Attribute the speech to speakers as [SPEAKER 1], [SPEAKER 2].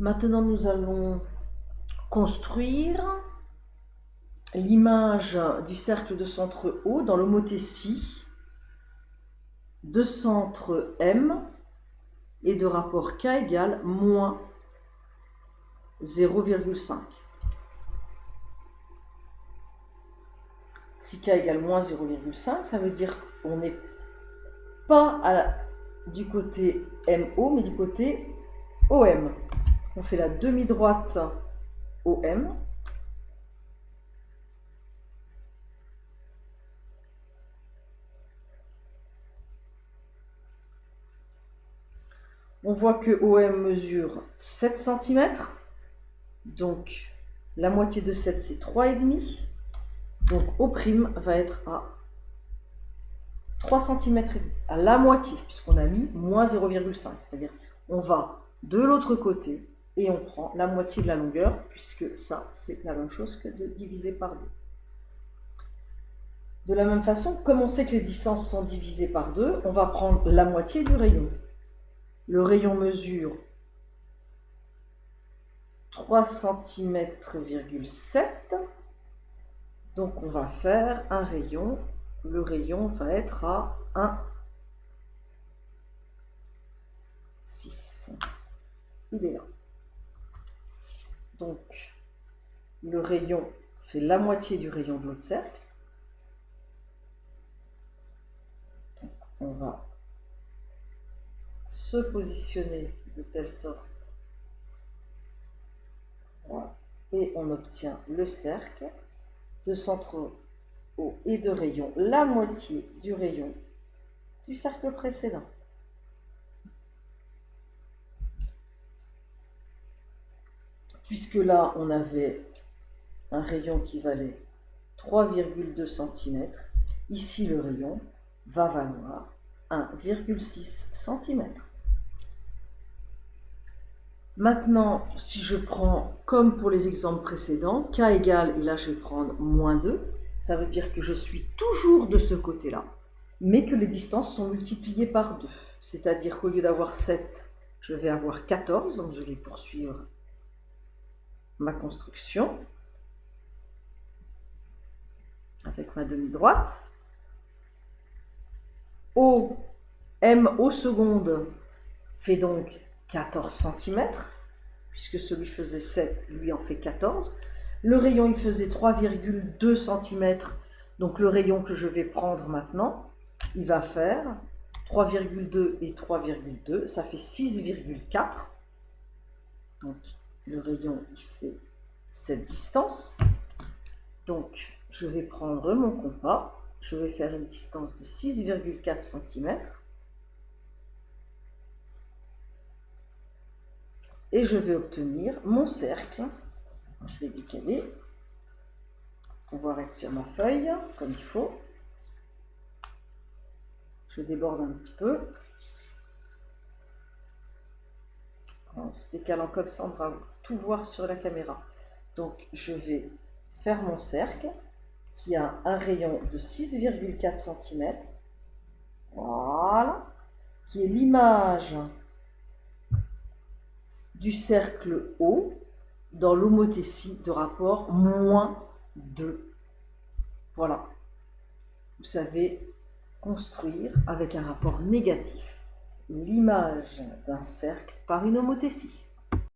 [SPEAKER 1] Maintenant, nous allons construire l'image du cercle de centre O dans l'homothétie de centre M et de rapport K égale moins 0,5. Si K égale moins 0,5, ça veut dire qu'on n'est pas du côté MO, mais du côté OM. On fait la demi-droite OM. On voit que OM mesure 7 cm. Donc, la moitié de 7, c'est 3,5. Donc, O' va être à 3 cm, à la moitié, puisqu'on a mis moins 0,5. C'est-à-dire, on va de l'autre côté et on prend la moitié de la longueur, puisque ça, c'est la même chose que de diviser par 2. De la même façon, comme on sait que les distances sont divisées par 2, on va prendre la moitié du rayon. Le rayon mesure 3 cm,7. Donc on va faire un rayon. Le rayon va être à 1,6. Il est là. Donc le rayon fait la moitié du rayon de l'autre cercle. Donc, on va se positionner de telle sorte. Voilà. Et on obtient le cercle de centre O et de rayon, la moitié du rayon du cercle précédent. Puisque là, on avait un rayon qui valait 3,2 cm, ici le rayon va valoir 1,6 cm. Maintenant, si je prends, comme pour les exemples précédents, K égale, et là je vais prendre moins 2, ça veut dire que je suis toujours de ce côté-là, mais que les distances sont multipliées par 2. C'est-à-dire qu'au lieu d'avoir 7, je vais avoir 14, donc je vais poursuivre ma construction avec ma demi-droite. M au seconde fait donc 14 cm, puisque celui faisait 7, lui en fait 14. Le rayon, il faisait 3,2 cm, donc le rayon que je vais prendre maintenant, il va faire 3,2 et 3,2, ça fait 6,4. Donc le rayon, il fait cette distance. Donc je vais prendre mon compas, je vais faire une distance de 6,4 cm. Et je vais obtenir mon cercle. Je vais décaler pour pouvoir être sur ma feuille comme il faut. Je déborde un petit peu. En se décalant comme ça, on va tout voir sur la caméra. Donc je vais faire mon cercle qui a un rayon de 6,4 cm. Voilà. Qui est l'image du cercle O dans l'homothétie de rapport moins 2. Voilà. Vous savez construire avec un rapport négatif l'image d'un cercle par une homothétie.